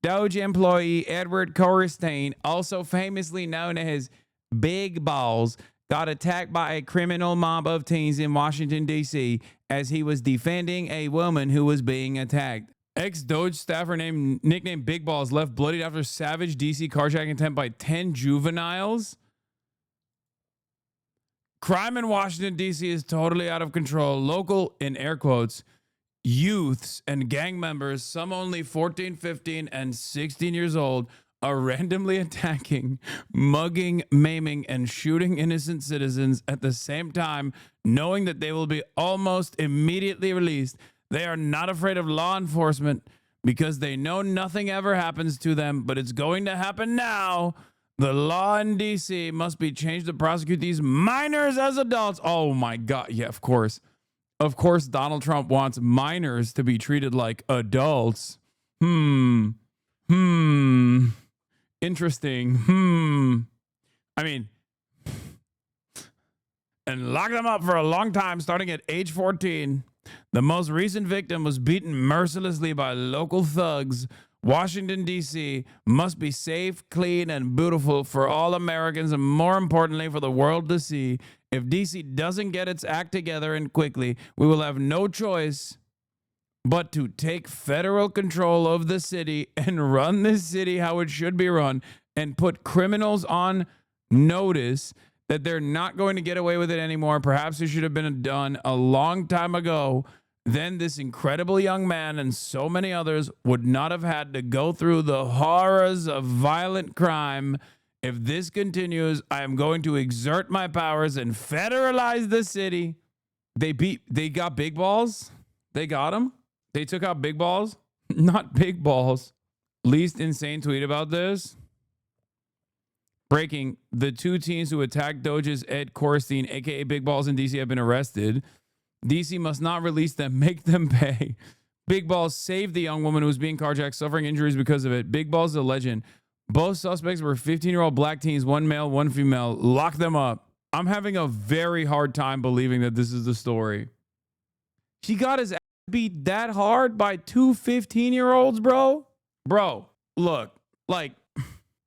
Doge employee Edward Corstein, also famously known as Big Balls, got attacked by a criminal mob of teens in Washington, D.C., as he was defending a woman who was being attacked. Ex-Doge staffer nicknamed Big Balls left bloodied after savage D.C. carjacking attempt by 10 juveniles. Crime in Washington, D.C. is totally out of control. Local, in air quotes, youths and gang members, some only 14, 15, and 16 years old, are randomly attacking, mugging, maiming, and shooting innocent citizens at the same time, knowing that they will be almost immediately released. They are not afraid of law enforcement because they know nothing ever happens to them, but it's going to happen now. The law in D.C. must be changed to prosecute these minors as adults. Oh my God. Yeah, of course. Of course, Donald Trump wants minors to be treated like adults. Interesting. I mean, and lock them up for a long time, starting at age 14. The most recent victim was beaten mercilessly by local thugs. Washington, D.C. must be safe, clean, and beautiful for all Americans, and more importantly, for the world to see. If D.C. doesn't get its act together and quickly, we will have no choice but to take federal control of the city and run this city how it should be run and put criminals on notice that they're not going to get away with it anymore. Perhaps it should have been done a long time ago. Then this incredible young man and so many others would not have had to go through the horrors of violent crime. If this continues, I am going to exert my powers and federalize the city. They got Big Balls. They got him. They took out Big Balls. Not Big Balls. Least insane tweet about this. Breaking: the two teens who attacked Doge's Ed Corstein, aka Big Balls, in DC have been arrested. DC must not release them, make them pay. Big Balls saved the young woman who was being carjacked, suffering injuries because of it. Big Balls is a legend. Both suspects were 15-year-old black teens, one male, one female. Lock them up. I'm having a very hard time believing that this is the story. He got his ass beat that hard by two 15-year-olds, bro? Bro, look, like,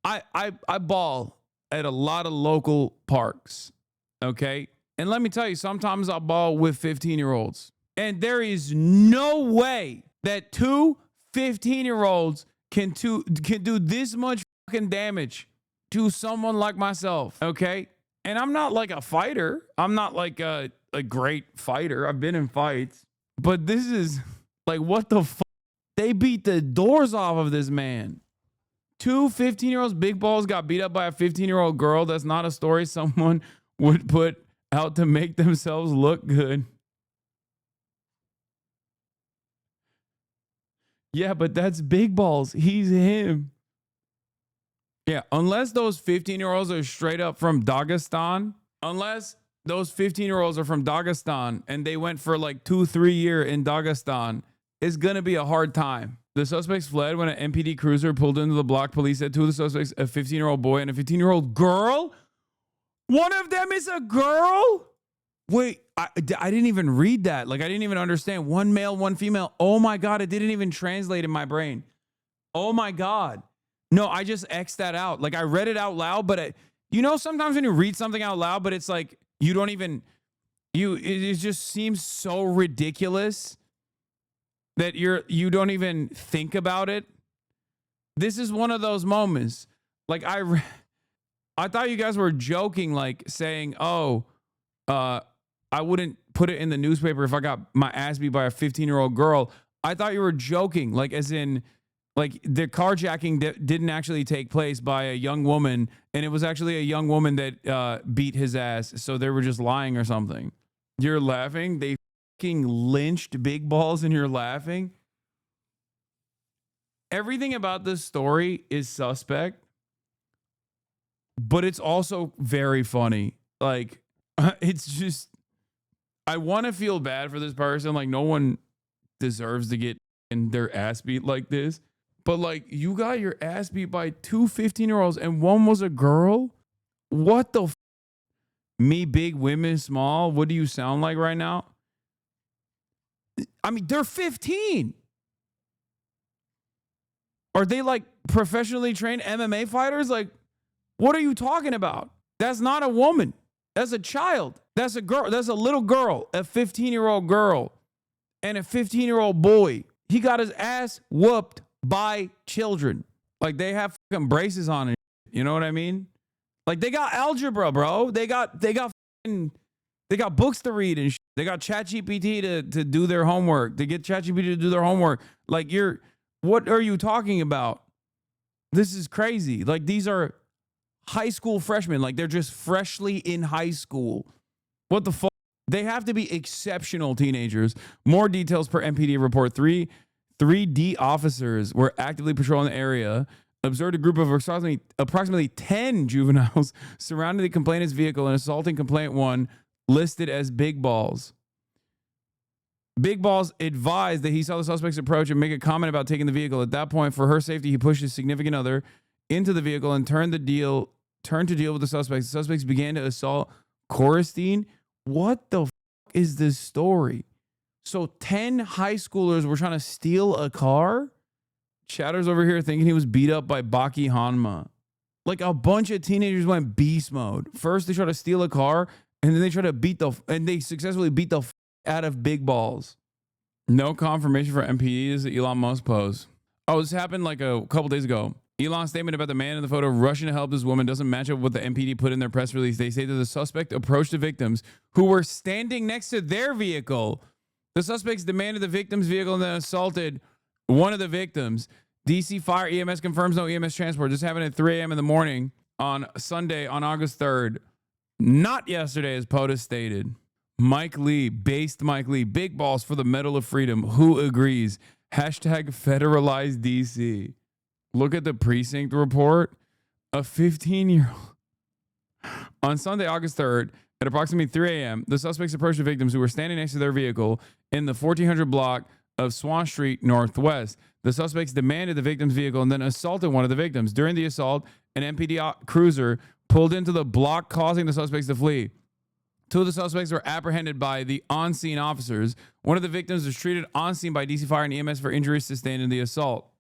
I ball at a lot of local parks, okay? And let me tell you, sometimes I ball with 15-year-olds. And there is no way that two 15-year-olds can do this much fucking damage to someone like myself, okay? And I'm not like a fighter. I'm not like a great fighter. I've been in fights. But this is like, what the fuck? They beat the doors off of this man. Two 15-year-olds, Big Balls, got beat up by a 15-year-old girl. That's not a story someone would put out to make themselves look good. Yeah, but that's Big Balls. He's him. Yeah, unless those 15-year-olds are straight up from Dagestan, unless those 15-year-olds are from Dagestan and they went for like 2-3 years in Dagestan, it's going to be a hard time. The suspects fled when an MPD cruiser pulled into the block. Police said two of the suspects, a 15-year-old boy and a 15-year-old girl. One of them is a girl? Wait, I didn't even read that. Like, I didn't even understand. One male, one female. Oh my God, it didn't even translate in my brain. Oh my God. No, I just X'd that out. Like, I read it out loud, but you know, sometimes when you read something out loud, but it's like, you don't even, it just seems so ridiculous that you don't even think about it. This is one of those moments. Like, I thought you guys were joking, like saying, oh, I wouldn't put it in the newspaper if I got my ass beat by a 15-year-old girl. I thought you were joking, like as in, like the carjacking didn't actually take place by a young woman, and it was actually a young woman that beat his ass. So they were just lying or something. You're laughing? They fucking lynched Big Balls and you're laughing? Everything about this story is suspect, but it's also very funny. Like, it's just, I want to feel bad for this person. Like, no one deserves to get in their ass beat like this. But like, you got your ass beat by two 15-year-olds and one was a girl? What the me big, women small? What do you sound like right now? I mean, they're 15. Are they like professionally trained MMA fighters? Like, what are you talking about? That's not a woman. That's a child. That's a girl. That's a little girl, a 15-year-old girl and a 15-year-old boy. He got his ass whooped by children. Like, they have fucking braces on and shit, you know what I mean? Like, they got algebra, bro. They got books to read and shit. They got ChatGPT to do their homework. They get ChatGPT to do their homework. Like, what are you talking about? This is crazy. Like, these are high school freshmen. Like, they're just freshly in high school. What the fuck? They have to be exceptional teenagers. More details per MPD report. 3D officers were actively patrolling the area, observed a group of approximately 10 juveniles surrounding the complainant's vehicle and assaulting complainant 1, listed as Big Balls. Big Balls advised that he saw the suspects approach and make a comment about taking the vehicle. At that point, for her safety, he pushed his significant other into the vehicle and turned to deal with the suspects. The suspects began to assault Coristine. What the is this story? So 10 high schoolers were trying to steal a car? Chatter's over here thinking he was beat up by Baki Hanma. Like, a bunch of teenagers went beast mode. First, they tried to steal a car, and then they tried to they successfully beat the out of Big Balls. No confirmation for MPDs that Elon Musk posed. Oh, this happened like a couple days ago. Elon's statement about the man in the photo rushing to help this woman doesn't match up with what the MPD put in their press release. They say that the suspect approached the victims who were standing next to their vehicle. The suspects demanded the victim's vehicle and then assaulted one of the victims. DC Fire EMS confirms no EMS transport. This happened at 3 a.m. in the morning on Sunday on August 3rd. Not yesterday, as POTUS stated. Mike Lee, Big Balls for the Medal of Freedom. Who agrees? Hashtag federalize DC. Look at the precinct report. A 15-year-old. On Sunday, August 3rd, at approximately 3 a.m., the suspects approached the victims who were standing next to their vehicle in the 1400 block of Swan Street Northwest. The suspects demanded the victim's vehicle and then assaulted one of the victims. During the assault, an MPD cruiser pulled into the block, causing the suspects to flee. 2 of the suspects were apprehended by the on-scene officers. One of the victims was treated on-scene by DC Fire and EMS for injuries sustained in the assault.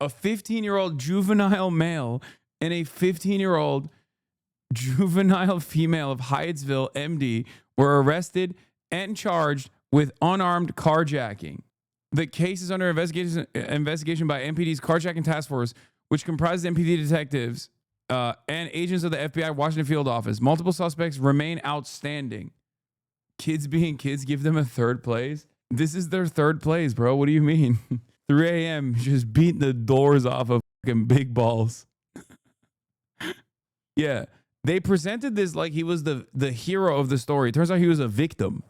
A 15-year-old juvenile male and a 15-year-old juvenile female of Hyattsville, MD, were arrested and charged with unarmed carjacking. The case is under investigation by MPD's Carjacking Task Force, which comprises MPD detectives and agents of the FBI Washington Field Office. Multiple suspects remain outstanding. Kids being kids, give them a third place. This is their third place, bro. What do you mean? 3 a.m. just beating the doors off of fucking Big Balls. Yeah. They presented this like he was the hero of the story. It turns out he was a victim.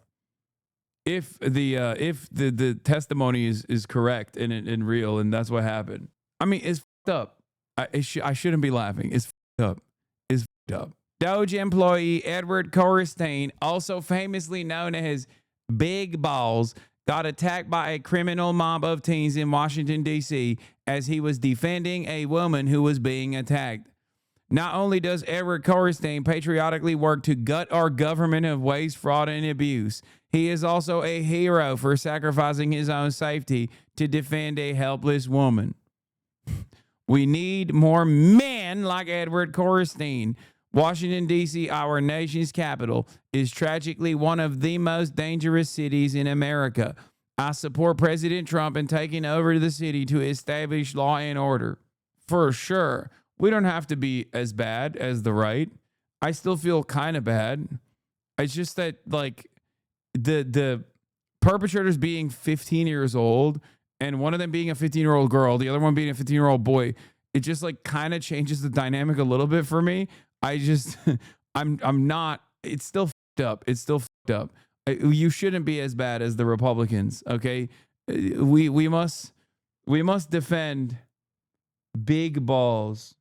If the testimony is correct and real, and that's what happened. I mean, it's fucked up. I shouldn't be laughing. It's fucked up. It's fucked up. Doge employee Edward Coristine, also famously known as Big Balls, got attacked by a criminal mob of teens in Washington, D.C. as he was defending a woman who was being attacked. Not only does Edward Coristine patriotically work to gut our government of waste, fraud, and abuse, he is also a hero for sacrificing his own safety to defend a helpless woman. We need more men like Edward Coristine. Washington, D.C., our nation's capital, is tragically one of the most dangerous cities in America. I support President Trump in taking over the city to establish law and order. For sure. We don't have to be as bad as the right. I still feel kind of bad. It's just that, like, the perpetrators being 15 years old and one of them being a 15-year-old girl, the other one being a 15-year-old boy, it just, like, kind of changes the dynamic a little bit for me. I just, I'm not, it's still fucked up. It's still fucked up. You shouldn't be as bad as the Republicans, okay? We must defend Big Balls.